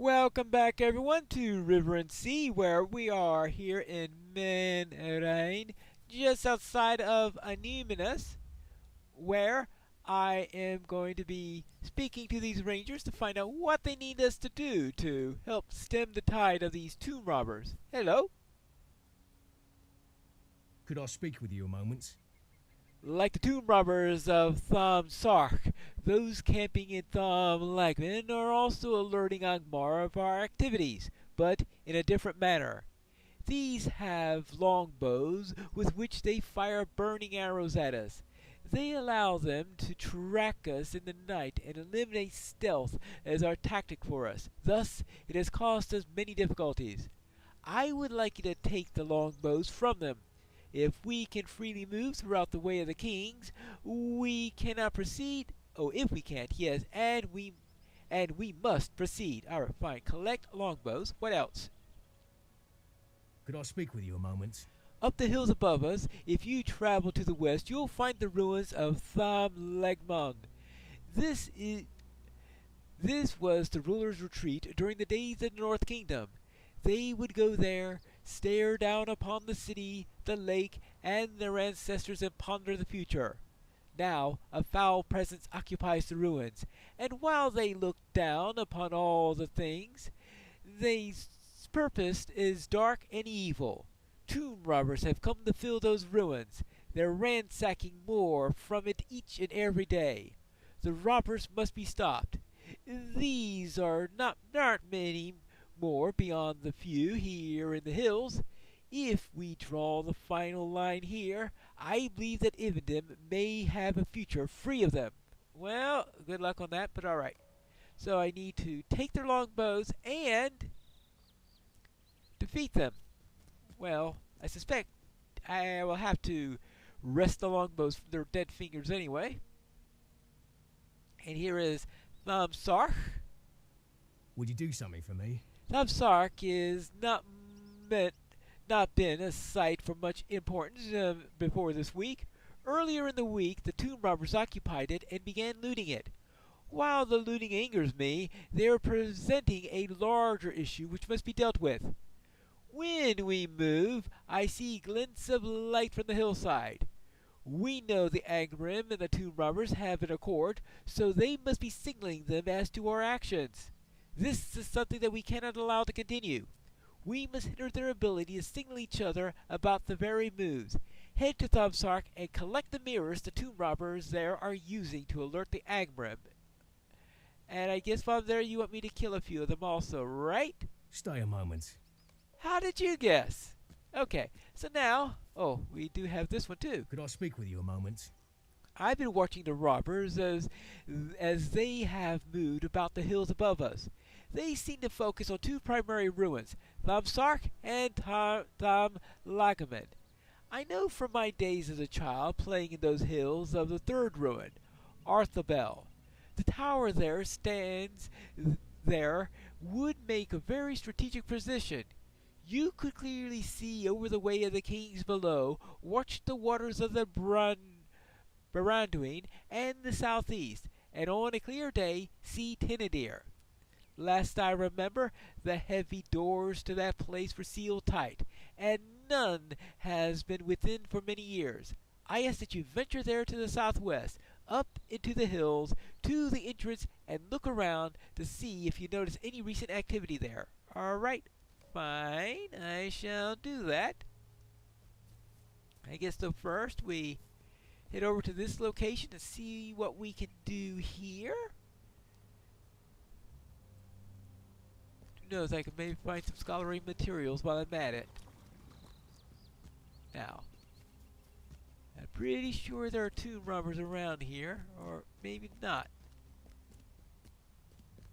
Welcome back, everyone, to River and Sea, where we are here in Manrain, just outside of Anemonas, where I am going to be speaking to these rangers to find out what they need us to do to help stem the tide of these tomb robbers. Hello. Could I speak with you a moment? Like the tomb robbers of Thom Sark, those camping in Thom Lagman are also alerting Angmar of our activities, but in a different manner. These have longbows with which they fire burning arrows at us. They allow them to track us in the night and eliminate stealth as our tactic for us. Thus, it has caused us many difficulties. I would like you to take the longbows from them. If we can freely move throughout the way of the kings, we cannot proceed. Oh, if we can't, yes, and we must proceed. Alright, fine. Collect longbows. What else? Could I speak with you a moment? Up the hills above us, if you travel to the west, you'll find the ruins of Thom Legmond. This is this was the ruler's retreat during the days of the North Kingdom. They would go there, stare down upon the city, the lake, and their ancestors, and ponder the future. Now a foul presence occupies the ruins, and while they look down upon all the things, their purpose is dark and evil. Tomb robbers have come to fill those ruins. They're ransacking more from it each and every day. The robbers must be stopped. These are not many more beyond the few here in the hills. If we draw the final line here, I believe that Ivendom may have a future free of them. Well, good luck on that, but alright. So I need to take their longbows and defeat them. Well, I suspect I will have to wrest the longbows from their dead fingers anyway. And here is Thom Sark. Would you do something for me? Thom Sark is not been a site for much importance before this week. Earlier in the week, the tomb robbers occupied it and began looting it. While the looting angers me, they are presenting a larger issue which must be dealt with. When we move, I see glints of light from the hillside. We know the Angrim and the tomb robbers have an accord, so they must be signaling them as to our actions. This is something that we cannot allow to continue. We must hinder their ability to signal each other about the very moves. Head to Thom Sark and collect the mirrors the tomb robbers there are using to alert the Angrim. And I guess while I'm there you want me to kill a few of them also, right? Stay a moment. How did you guess? Okay, so now, oh, we do have this one too. Could I speak with you a moment? I've been watching the robbers as they have moved about the hills above us. They seem to focus on two primary ruins, Thom Sark and Thom Lagaman. I know from my days as a child playing in those hills of the third ruin, Arthabel. The tower there stands there would make a very strategic position. You could clearly see over the way of the kings below, watch the waters of the Baranduin and the southeast, and on a clear day see Tinadir. Last I remember, the heavy doors to that place were sealed tight, and none has been within for many years. I ask that you venture there to the southwest, up into the hills, to the entrance, and look around to see if you notice any recent activity there. Alright, fine, I shall do that. I guess though first we head over to this location to see what we can do here. Who knows, I can maybe find some scholarly materials while I'm at it. Now, I'm pretty sure there are tomb robbers around here, or maybe not.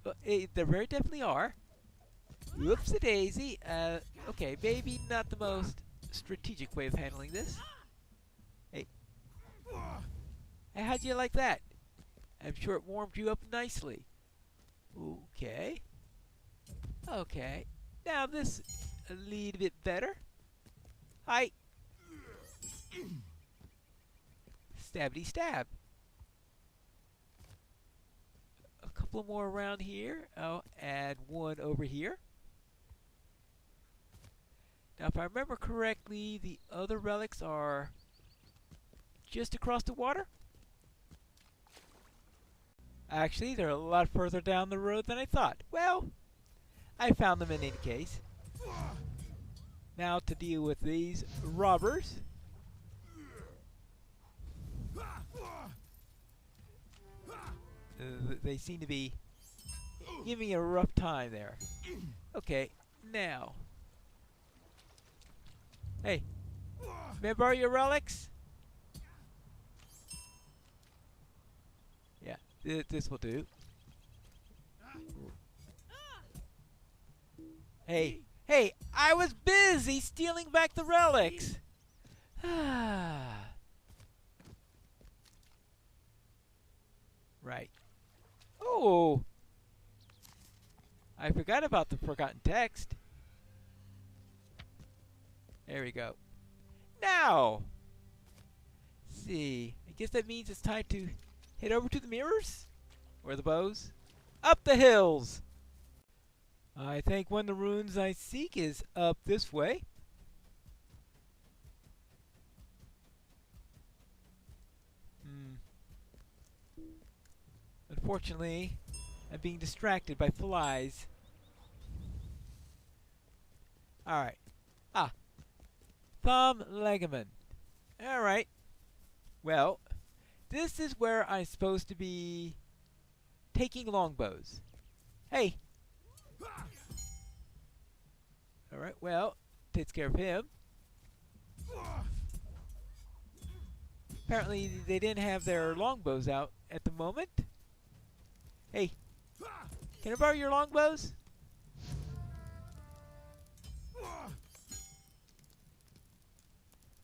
But there very definitely are. Whoops-a-daisy. Okay, maybe not the most strategic way of handling this. Hey. Hey, how'd you like that? I'm sure it warmed you up nicely. Okay. Okay. Now this a little bit better. Hi. Stabby stab. A couple couple more around here. I'll add one over here. Now, if I remember correctly, the other relics are just across the water. Actually, they're a lot further down the road than I thought. Well, I found them in any case. Now to deal with these robbers. They seem to be giving me a rough time there. Okay, now. Hey, may I borrow your relics? Yeah, this will do. Hey, I was busy stealing back the relics. Right. Oh, I forgot about the forgotten text. There we go. Now, let's see. I guess that means it's time to head over to the mirrors or the bows. Up the hills. I think one of the runes I seek is up this way. Unfortunately, I'm being distracted by flies. Alright. Thumb ligament. Alright. Well, this is where I'm supposed to be taking longbows. Hey! Alright, well, takes care of him. Apparently, they didn't have their longbows out at the moment. Hey, can I borrow your longbows?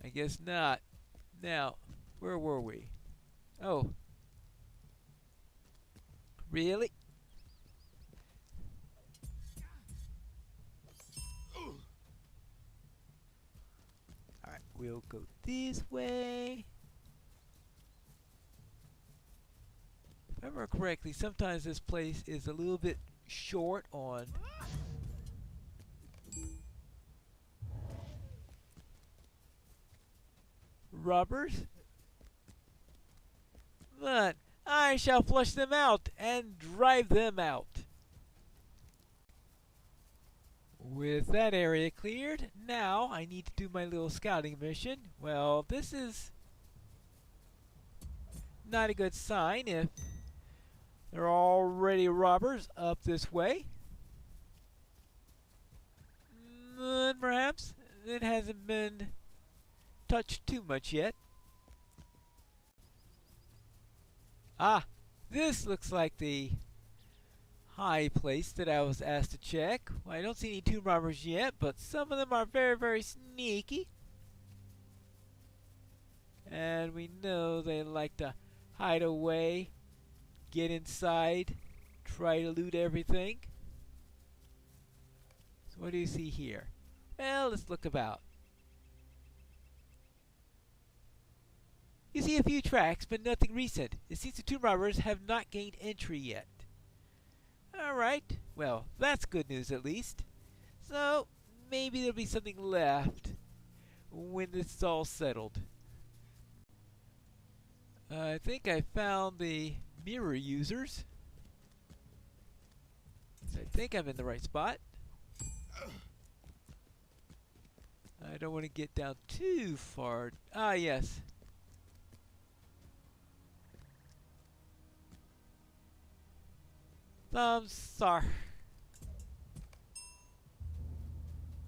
I guess not. Now, where were we? Oh. Really? Alright, we'll go this way. If I remember correctly, sometimes this place is a little bit short on robbers, but I shall flush them out and drive them out. With that area cleared, now I need to do my little scouting mission. Well, this is not a good sign if there are already robbers up this way. But perhaps it hasn't been touched too much yet. This looks like the high place that I was asked to check. Well, I don't see any tomb robbers yet, but some of them are very, very sneaky. And we know they like to hide away, get inside, try to loot everything. So what do you see here? Well, let's look about. You see a few tracks, but nothing recent. It seems the tomb robbers have not gained entry yet. Alright, well, that's good news at least. So, maybe there'll be something left when it's all settled. I think I found the mirror users. So I think I'm in the right spot. I don't want to get down too far. Yes. Thumbs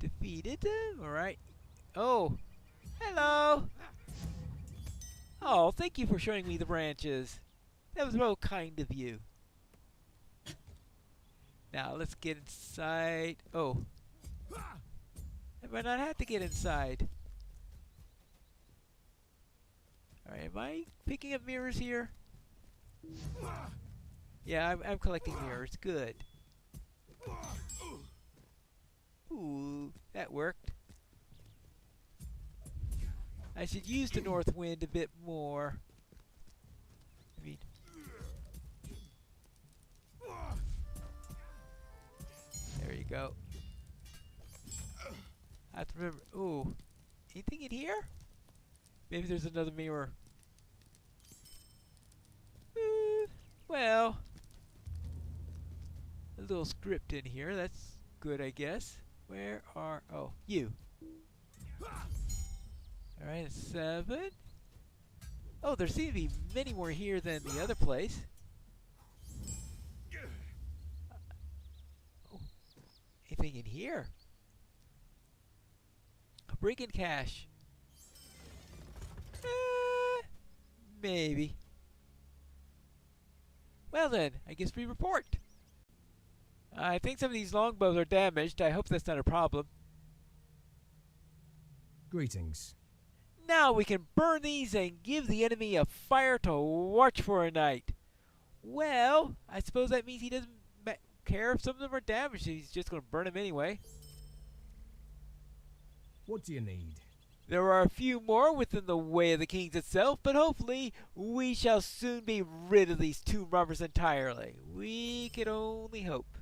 defeated. Alright. Oh, hello. Oh, thank you for showing me the branches. That was real kind of you. Now let's get inside. Oh, have I not had to get inside? Alright, am I picking up mirrors here? Yeah, I'm collecting mirrors. Good. Ooh, that worked. I should use the north wind a bit more. I mean, go. I have to remember. Ooh. Anything in here? Maybe there's another mirror. Well. A little script in here. That's good, I guess. Where are... Oh, you. Alright, 7. Oh, there seem to be many more here than the other place. Oh, anything in here? A brigand cache. Maybe. Well then, I guess we report. I think some of these longbows are damaged. I hope that's not a problem. Greetings. Now we can burn these and give the enemy a fire to watch for a night. Well, I suppose that means he doesn't care if some of them are damaged. He's just going to burn them anyway. What do you need? There are a few more within the way of the kings itself, but hopefully we shall soon be rid of these tomb robbers entirely. We can only hope.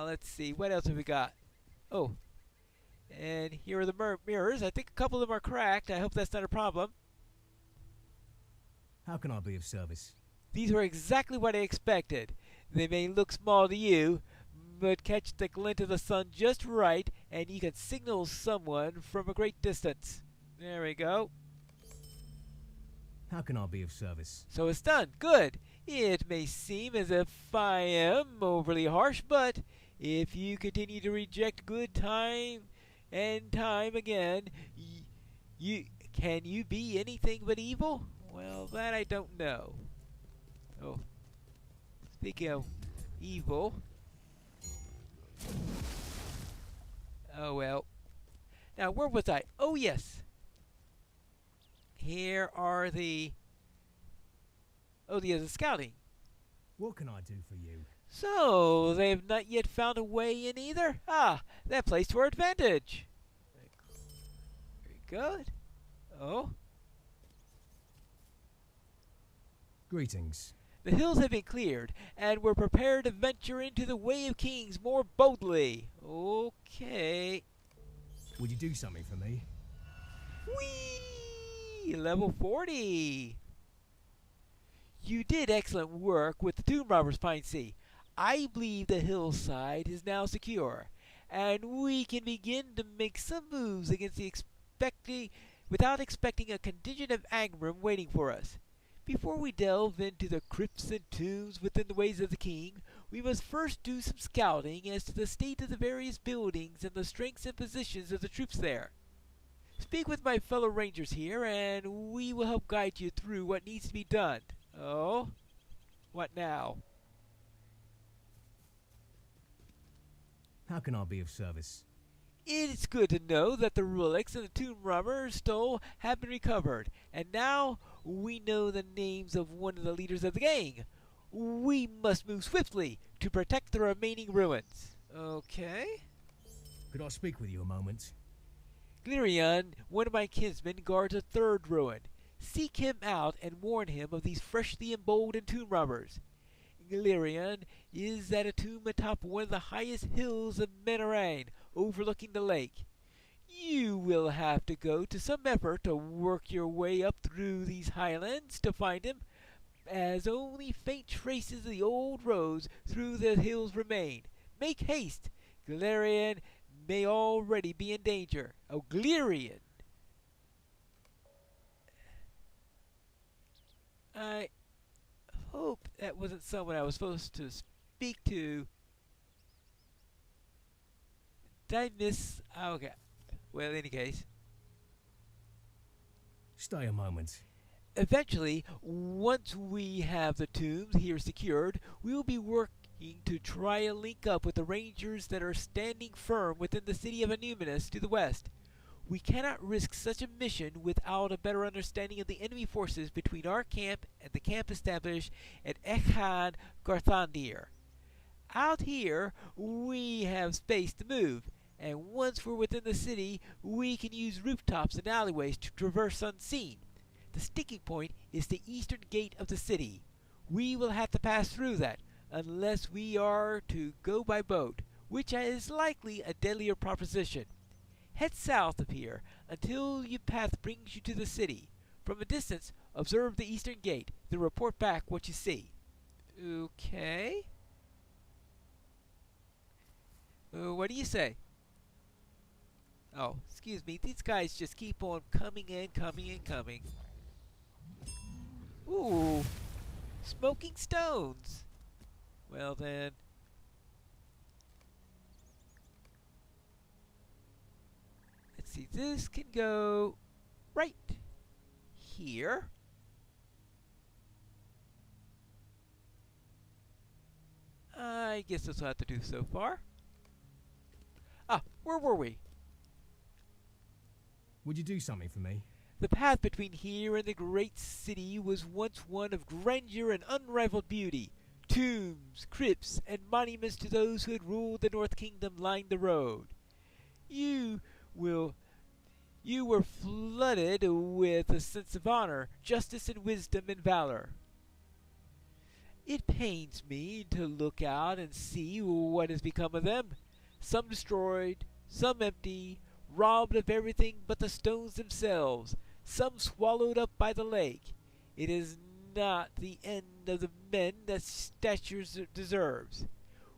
Let's see, what else have we got? Oh, and here are the mirrors. I think a couple of them are cracked. I hope that's not a problem. How can I be of service? These are exactly what I expected. They may look small to you, but catch the glint of the sun just right, and you can signal someone from a great distance. There we go. How can I be of service? So it's done. Good. It may seem as if I am overly harsh, but if you continue to reject good time and time again, can you be anything but evil? Well, that I don't know. Oh, speaking of evil. Oh well. Now where was I? Oh yes. Here are the... Oh, the scouting. What can I do for you? So, they have not yet found a way in either? Ah, that plays to our advantage. Very good. Oh. Greetings. The hills have been cleared, and we're prepared to venture into the Way of Kings more boldly. Okay. Would you do something for me? Whee! Level 40. You did excellent work with the tomb robbers, Pine Sea. I believe the hillside is now secure, and we can begin to make some moves against without expecting a contingent of Angrim waiting for us. Before we delve into the crypts and tombs within the ways of the king, we must first do some scouting as to the state of the various buildings and the strengths and positions of the troops there. Speak with my fellow rangers here, and we will help guide you through what needs to be done. Oh? What now? How can I be of service? It's good to know that the relics and the tomb robbers stole have been recovered, and now we know the names of one of the leaders of the gang. We must move swiftly to protect the remaining ruins. Okay? Could I speak with you a moment? Glirion, one of my kinsmen, guards a third ruin. Seek him out and warn him of these freshly emboldened tomb robbers. Glirion is at a tomb atop one of the highest hills of Menarain, overlooking the lake. You will have to go to some effort to work your way up through these highlands to find him, as only faint traces of the old roads through the hills remain. Make haste! Glirion may already be in danger. Oh, Glirion! I hope that wasn't someone I was supposed to speak to. Did I miss? Okay. Well, in any case. Stay a moment. Eventually, once we have the tombs here secured, we will be working to try and link up with the rangers that are standing firm within the city of Anuminus to the west. We cannot risk such a mission without a better understanding of the enemy forces between our camp and the camp established at Echan Garthandir. Out here, we have space to move, and once we're within the city, we can use rooftops and alleyways to traverse unseen. The sticking point is the eastern gate of the city. We will have to pass through that, unless we are to go by boat, which is likely a deadlier proposition. Head south of here until your path brings you to the city. From a distance, observe the eastern gate, then report back what you see. Okay. What do you say? Oh, excuse me, these guys just keep on coming and coming and coming. Ooh, smoking stones. Well then. Let's see, this can go right here. I guess this will have to do so far. Ah, where were we? Would you do something for me? The path between here and the great city was once one of grandeur and unrivaled beauty. Tombs, crypts, and monuments to those who had ruled the North Kingdom lined the road. You were flooded with a sense of honor, justice, and wisdom and valor. It pains me to look out and see what has become of them. Some destroyed, some empty, robbed of everything but the stones themselves, some swallowed up by the lake. It is not the end of the men that stature deserves.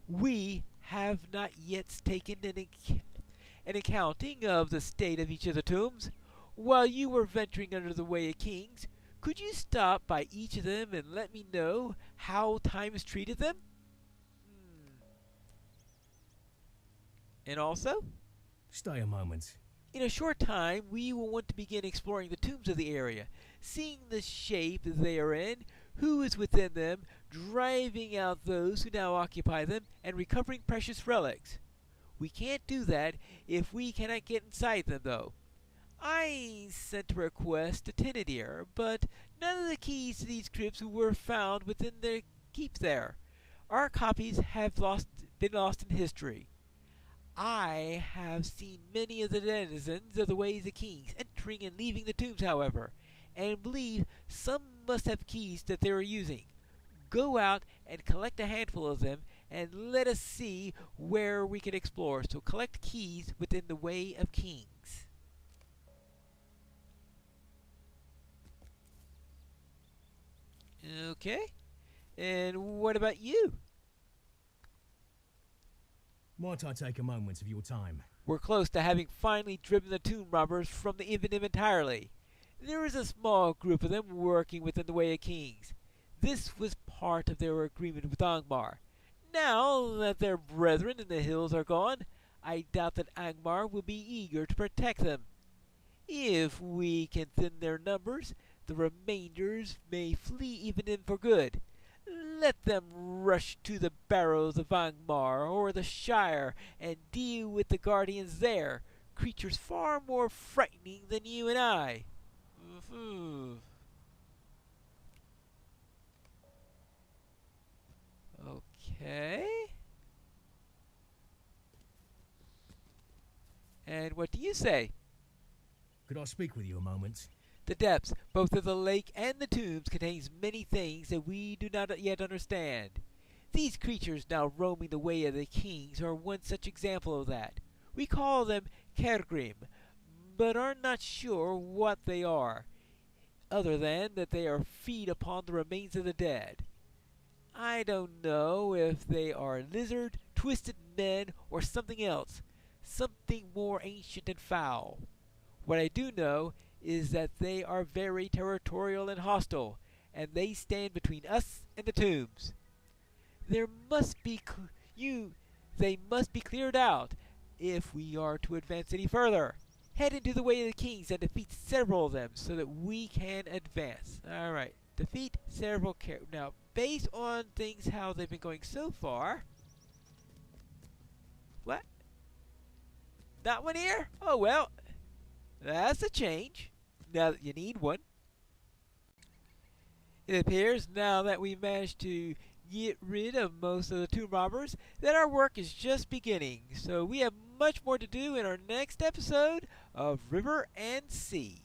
We have not yet taken an accounting of the state of each of the tombs. While you were venturing under the Way of Kings, could you stop by each of them and let me know how time has treated them? And also, Stay a moment. in a short time, we will want to begin exploring the tombs of the area, seeing the shape they are in, who is within them, driving out those who now occupy them, and recovering precious relics. We can't do that if we cannot get inside them, though. I sent a request to Thénardier, but none of the keys to these crypts were found within their keep there. Our copies have been lost in history. I have seen many of the denizens of the Ways of Kings entering and leaving the tombs, however, and believe some must have keys that they are using. Go out and collect a handful of them, and let us see where we can explore. So collect keys within the Way of Kings. Okay. And what about you? Might I take a moment of your time? We're close to having finally driven the tomb robbers from the Invenum entirely. There is a small group of them working within the Way of Kings. This was part of their agreement with Angmar. Now that their brethren in the hills are gone, I doubt that Angmar will be eager to protect them. If we can thin their numbers, the remainders may flee even in for good. Let them rush to the barrows of Angmar or the Shire and deal with the guardians there, creatures far more frightening than you and I. Okay. And what do you say? Could I speak with you a moment? The depths, both of the lake and the tombs, contains many things that we do not yet understand. These creatures now roaming the Way of the Kings are one such example of that. We call them Kergrim, but are not sure what they are, other than that they are feed upon the remains of the dead. I don't know if they are lizard, twisted men, or something else, something more ancient and foul. What I do know is that they are very territorial and hostile, and they stand between us and the tombs. They must be cleared out if we are to advance any further. Head into the Way of the Kings and defeat several of them so that we can advance. Alright, defeat several now, based on things how they've been going so far. What? That one here? Oh well, that's a change. Now that you need one. It appears now that we've managed to get rid of most of the tomb robbers that our work is just beginning. So we have much more to do in our next episode of River and Sea.